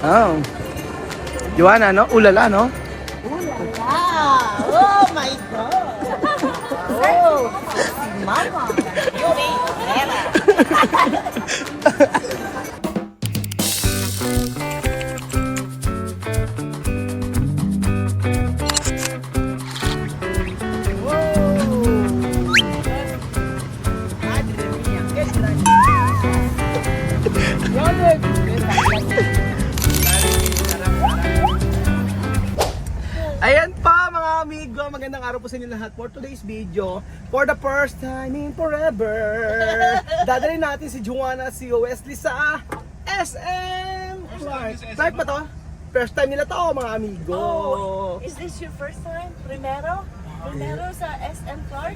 Oh. Joanna, no? Ulala, no? Oh my God! Oh, Mama! Yuri, Vera! Madre mía, qué grande! Ayan pa mga amigo, magandang araw po sa inyo lahat for today's video. For the first time in forever, dadalhin natin si Joanna, si Wesley sa SM Clark ba to? First time nila to mga amigo. Oh, is this your first time? Primero? Primero sa SM Clark?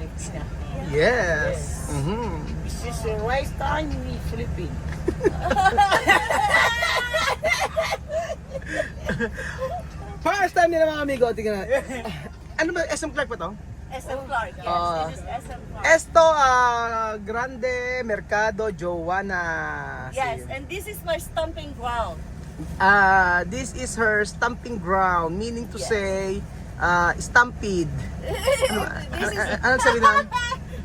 Yes. This is the right time in Philippines. First time nila mga amigo, tingnan natin. Ano ba, SM Clark ba to? SM Clark, yes. Ah. This is SM Clark. Esto, Grande Mercado Joanna. Yes, and this is my stomping ground. This is her stamping ground, meaning to Yes. say, stampede. This is, Anong sabi nun?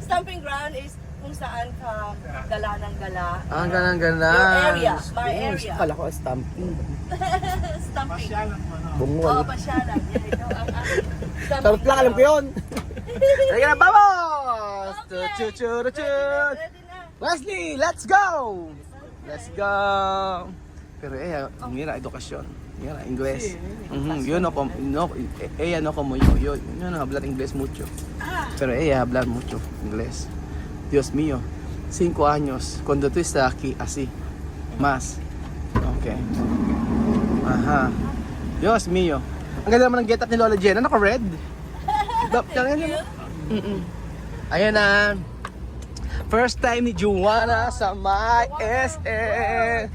stomping ground is kung saan ka gala ng gala. Ang ganang-ganan. Your area, my area. Kala ko stampede. Stomping. Bungol. Oh, pasyalan. Yan, ikaw ang aking stomping Tarot lang, alam ko yun. Halika na, vamos! Okay. Chuchuruchut! Ready na. Wesley, let's go! Let's go! Pero ang mira, edukasyon. Mira, Ingles. Yun ako, no, no como yo no hablar inglés mucho. Pero ella hablar mucho inglés. Dios mío, 5 años, cuando tú estás aquí, así, más. Okay. Aha. Dios mío. Ang ganda naman ng get up ni Lola Jenna, naka-red. Ayan na. First time ni Joanna sa my SM.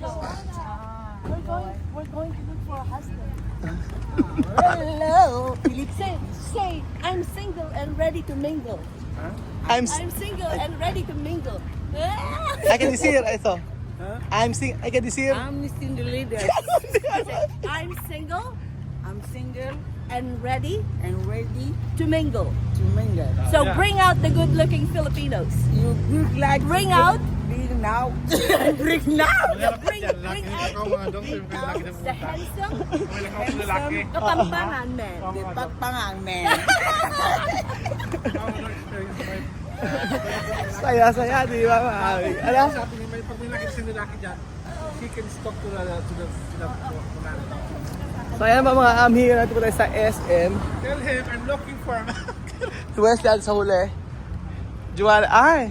We're going to look for a husband. Hello. Say, I'm single and ready to mingle. I'm single and ready to mingle. I can see it, ito. I can see it. I'm single leader. I'm single I'm single and ready and ready to mingle. to mingle. So bring out the good-looking Filipinos. You look like Bring out. Bring now. Bring now. Bring out the handsome, katampangan man. The pagpangang man. Saya-saya, di ba? Ano? Sabi niya, pag may nakita si lalaki dyan, he can stop to the So ayan ba mga amigo natin po tayo sa SM. Tell him, I'm looking for him. Si Wesley sa huli. Joanna, ay!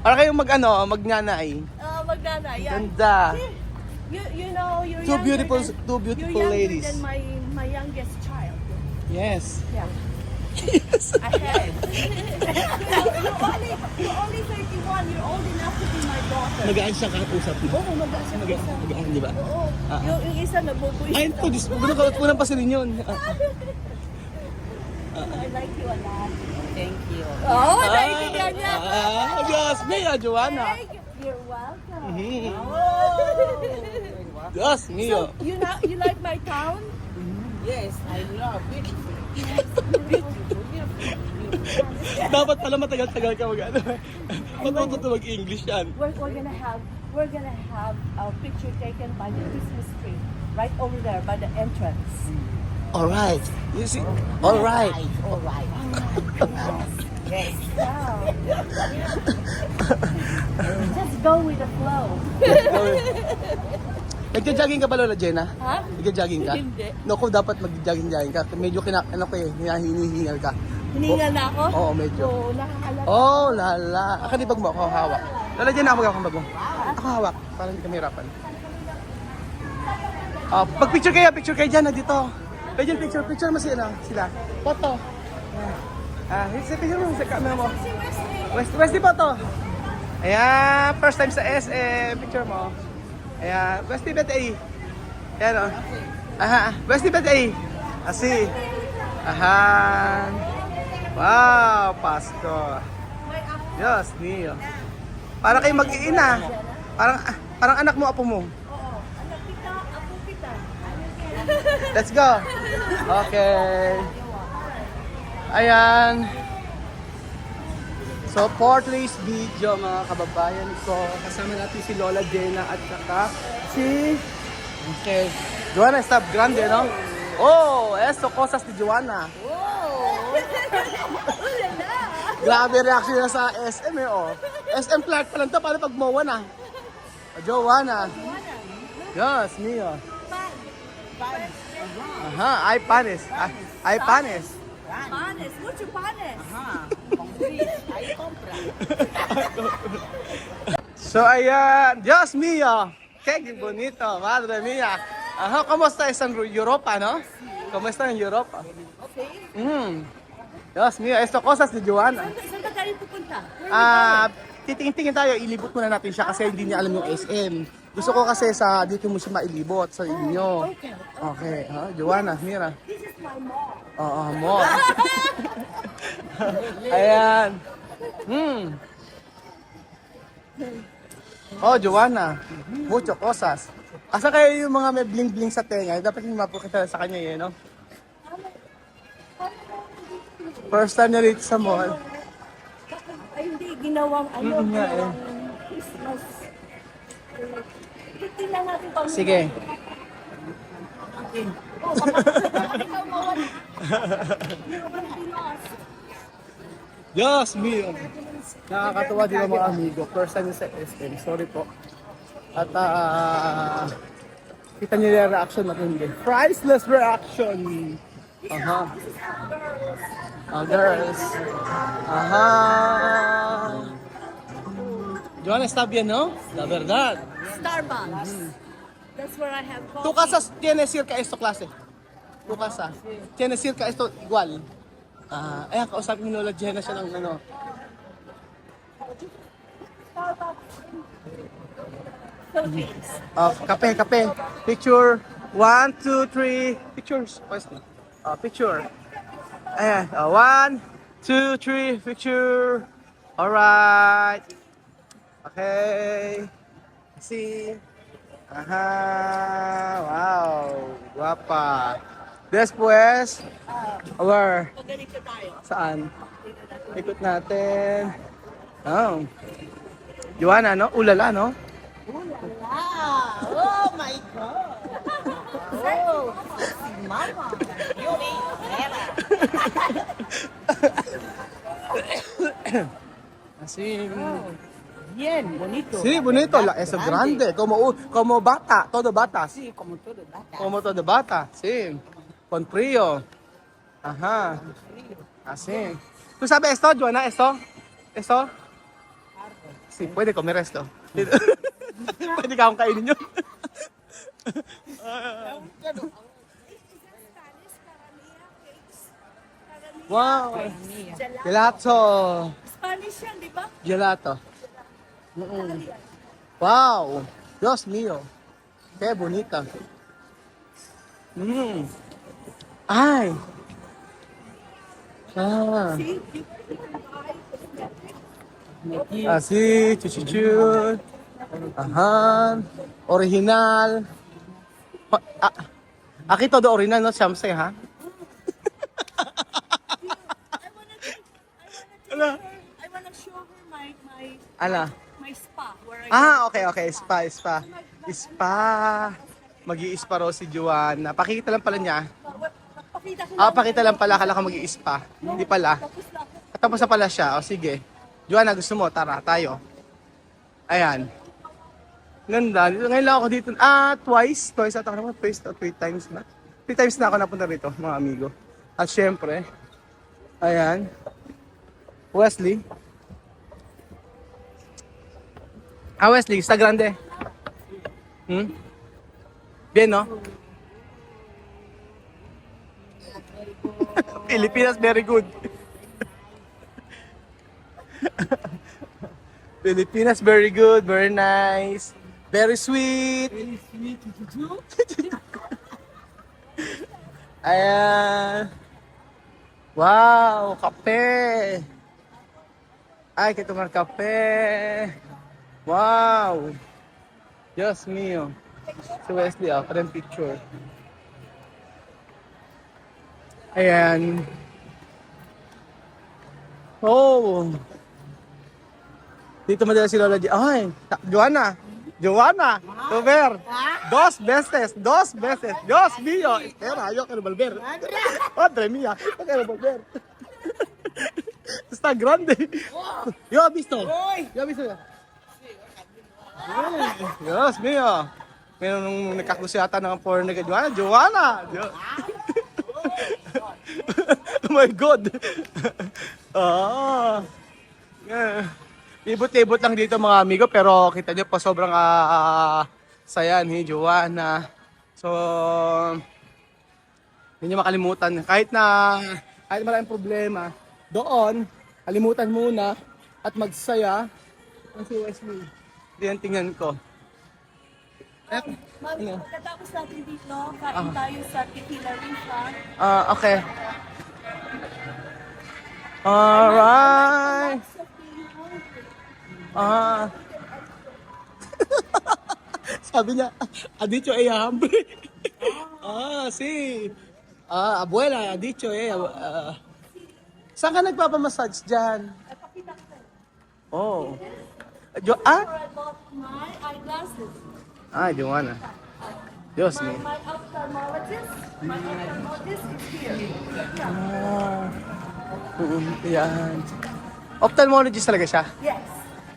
Para kayong magnanay. Magnana, yan. Ganda. You know, you're Two younger beautiful than, you're younger ladies. than my youngest child. Yes. Yeah. Ahead. you're only 31. You're old enough to be my daughter. Magaan siya kang usap mo. Oo, mag-asa ka isa. Magaan, di ba? Oo. Yung isa nabubuhay. Ay, ito, Diyos ko. Unang pa sila yun. I like you a lot. Thank you. Oh, naiintindihan niya. Diyos mio, Joanna. Thank you. You're welcome. Diyos mio. So, you like my town? Yes, I love it. Dapat pala matagal-tagal ka mag-ano. Matututo mag-English yan. We're gonna have a picture taken by the Christmas tree right over there by the entrance. Alright. You see? Alright. All right. Yes. Wow. Just go with the flow. Nagja-jogging ka ba, Lola Jenna? Ha? Nagja-jogging ka? Hindi. Naku, dapat mag-jogging ka. Medyo hinihingal ka. Hiningal na ako? Oo, medyo. Oo, nakakalala. Oh, lala. Akan ibag mo ako hawak. Lola Jenna, ako mag-akong bago. Ako hawak, para hindi kami hirapan. Pag-picture kayo dyan, dito. Pwede picture mo sila. Photo. Sa picture mo, sa camera mo. Wesley photo. Ayan, first time sa SM. Picture mo. Ayan, Wesley BTI. Ayan o. Aha, Wesley BTI. Asi. Ahan. Wow, Pasko. Diyos niyo. Para kayo mag-iina. Parang anak mo, apo mo. Oo. Anak kita, ako kita. Let's go. Okay. Ayan. So, for today's video, mga kababayan ko, kasama natin si Lola Jenna at saka si... Okay. Joanna Stab Grande, no? Oh, esto, cosas ni Joanna. Grabe reaction niya sa SM, eh, oh. SM Clark pa lang to, paano pag MOA na? Joanna. Yes, Mia. Aha, ay panes. Ay panes. Panes, mucho panes. Ay, compra. So ayan, Dios mío. Qué bonito, madre mía. Ajá, ¿cómo está en Europa, no? ¿Cómo está en Europa? Dios mío, esto cosas de Joanna. Saan ka tayo pupunta? Titingin tayo, ilibot muna natin siya kasi hindi niya alam yung SM. Gusto ko kasi sa dito mo siya mailibot sa inyo. Okay, Joanna, mira. This is my mom. Oo, mo. Ayan. Oh, Joanna. Mucho cosas. Asa kayo yung mga may bling-bling sa tenga? Dapat yung mapukita sa kanya yun, no? First time niya dito sa mall. Ay, hindi ginawang ano, nga, eh. ginawang Christmas. Tingnan natin pang Sige. Oh, baka ikaw mawala. Diyos mío. Nakakatuwa din ang mga amigo. First time sa SM. Sorry po. At kita niyo yung reaction natin din. Priceless reaction. Aha. Girls. Aha. Joanna, está bien, no? La verdad. Starbucks. That's where I have Tu coffee. casa tiene cerca esto clase. Tu casa. Tiene cerca esto igual. Ayan, kausapin ni Lola Jenna siya ng ano. Philippines. Kape. Picture. 1, 2, 3. Pictures. Picture. Ayan. 1, 2, 3. Picture. Alright. Okay. See. Aha. Wow. Guapa. Después. Where? O ganito tayo. Saan? Ikot natin. Oh. Joanna, no? Ulala, no? Oh my God. Oh, si Mama. You ain't Vera. Así. Bien, bonito. Sí, bonito. Eso grande. Como bata. Todo bata. Sí, como todo bata. Como todo bata. Sí. Con frío. Ajá. Así. ¿Tú sabes esto, Joanna? ¿Esto? ¿Esto? Sí, puede comer esto. Pwede ka akong kainin yun. Wow. Gelato. Spanish yan, di ba? Gelato. Wow. Dios mío. Qué bonita. Ay. Así, chuchuchun. Ajá. Original. Aquí todo original, no Shamse, ha? I wanna show her Ala. my spa where I Okay. Spa. Mag-i-spa raw si Joanna. Pakita lang pala niya. Pakita ko Pakita lang pala. Kala ka mag-i-spa. Hindi pala. tapos na ako. Tapos na pala siya. O sige. Joanna, gusto mo? Tara, tayo. Ayan. Ganda. Ngayon lang ako dito. Twice. Twice ata ako naman. Twice to 3 times na. 3 times na ako napunta rito, mga amigo. At syempre, ayan. Wesley. Wesley, está grande. Bien, no? Pilipinas, very good. Pilipinas, very good, very nice, very sweet. Ayan. Wow, kape. Ay, que tomar kape. Wow. Dios mío. Si Wesley, para yung picture. Ayan. Oh. Dito madalas si Lola J. Ay, Joanna. Joanna. Tuber. Dos veces. Dios mío. Espera, yo quiero volver. Madre mía. Yo quiero volver. Está grande. Yo he visto. Yo he visto. Ay, Dios mío. Meron nung nakakusyata ng foreigner kay Joanna. Joanna! Oh my God! Ah. Yeah. Libot-libot lang dito mga amigo, pero kita nyo pa sobrang saya ni Joanna. So, hindi nyo makalimutan. Kahit maraming problema, doon, kalimutan muna at magsaya ang si Wesley. Yan tingnan ko. Mami, pagkatapos natin dito, kain tayo sa Tequila Restaurant. Okay. Alright. Sabi niya, ha dicho hambre. Si. Abuela, ha dicho saan ka nagpapamassage dyan? Oh. I bought my eyeglasses. Joanna. Diyos me. My ophthalmologist is here. Yan. Ophthalmologist talaga siya. Yes.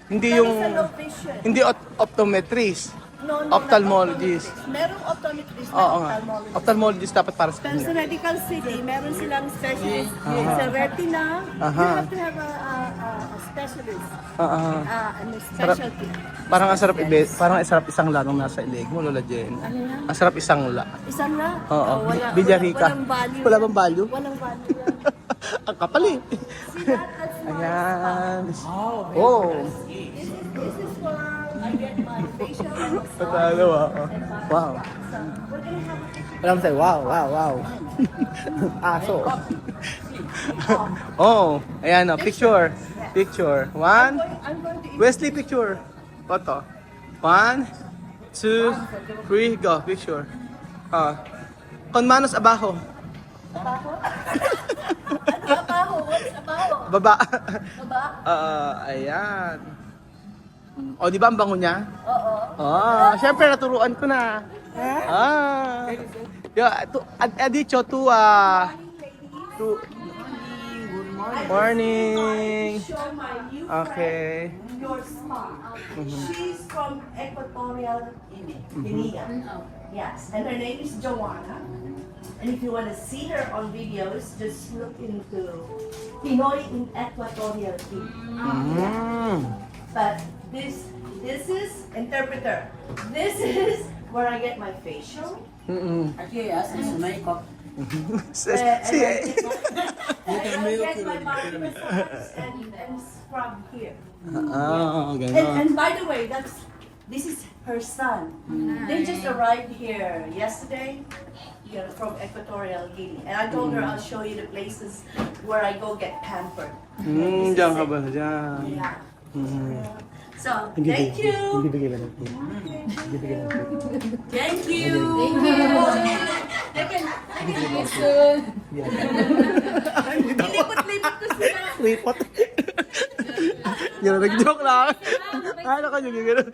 Hindi Pero yung, sa low vision. hindi optometrist. No, Ophthalmologist. Merong optometrist na Oo nga. ophthalmologist. Ophthalmologist dapat para sa Pero sa kanya. Medical City, meron silang specialist sa retina. You have to have a specialist. Specialty. Parang ang sarap isang lanong nasa ilig mo, Lola Jen. Ano yan? Ang sarap isang la. Isang na? Oo. Wala, Villarica. walang value. Wala bang value? Walang value yan. Ang kapal eh. See that? That's my Ayan. Oh. This is where I get my facial and massage. Patalo ah. Wow. So, we're gonna have a picture. Alam sa'yo, wow. Aso. Oh, ayan o, picture. One, I'm going to Wesley picture. Photo. 1, 2, 3, go, picture. Con manos abajo. abajo. Ano abajo? What's abajo? Baba. Baba? Ayan. O, di ba ang bango niya? Oo. Syempre naturuan ko na. Dicho to morning. Show my new Okay. friend your spa. She's from Equatorial Guinea. Yes, and her name is Joanna. And if you want to see her on videos, just look into Pinoy in Equatorial Guinea. But this is interpreter. This is where I get my facial. Actually, as is makeup. And I get my body massage and scrub here. Gano'n. And by the way, this is her son. They just arrived here yesterday, from Equatorial Guinea. And I told her I'll show you the places where I go get pampered. Diyan ka ba? Diyan. Yeah. So, thank you. Thank you. Lilipot-lipot ko sila. Lipot. Yan, nag-joke lang. Ano ka yung gano'n?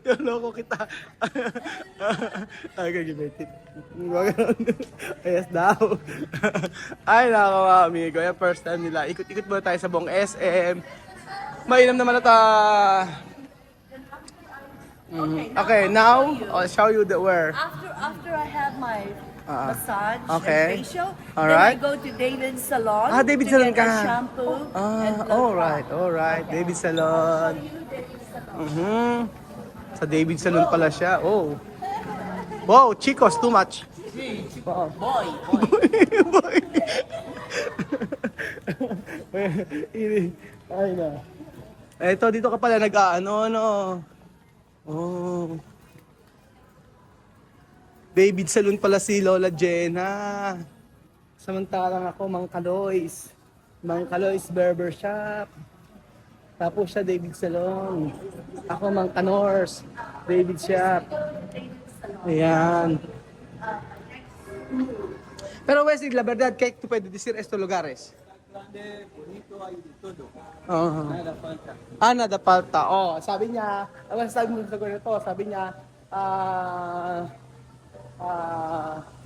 Yung loko kita. Ay, kagibitit. Ayos daw. Ay, nakawa, amigo. Yung first time nila. Ikot-ikot muna tayo sa buong SM. Mainam naman ata. Okay, now I'll show you the where. After I have my massage Okay. and facial, Alright. then I go to David's salon. David to Salon get ka. a shampoo. and blood Alright. Okay. David Salon. David's salon. Sa David Salon pala siya. Oh. Wow, chicos, too much. Boy. Ay na. Eto, dito ka pala nag-ano, no? Oh. David Salon pala si Lola Jenna. Samantalang ako, Mang Kaloys. Mang Kaloys Barbershop. Tapos siya, David Salon. Ako, Mang Kanors. David Shop. Ayan. Pero Wesley, la verdad, ¿qué tú puedes decir estos lugares? Grande, bonito, hay de todo. Oo. Nada falta. Nada palta. Oh, sabi niya, ang sabi mo sa lugar nito, sabi niya,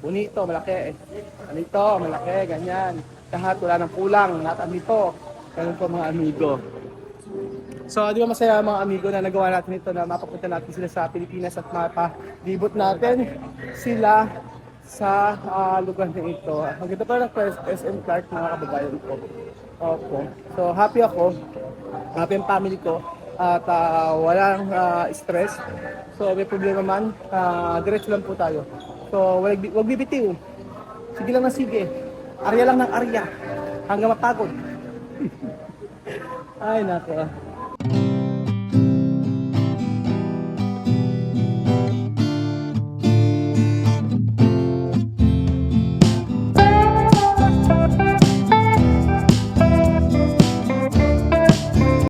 bonito, malaki. Anito, malaki, ganyan. Lahat, wala nang kulang. Lahat andito. Ganun po mga amigo. So, di ba masaya mga amigo na nagawa natin ito na mapapunta natin sila sa Pilipinas at mapalibot natin sila sa lugar na ito. Ang ganda pa ng SM Clark mga kababayan ko. Opo. So, happy ako. Happy ang family ko. At walang stress. So, may problema man. Diretso lang po tayo. So, wag bibitiw. Sige lang na sige. Arya lang ng arya. Hanggang mapagod. Ay, nako.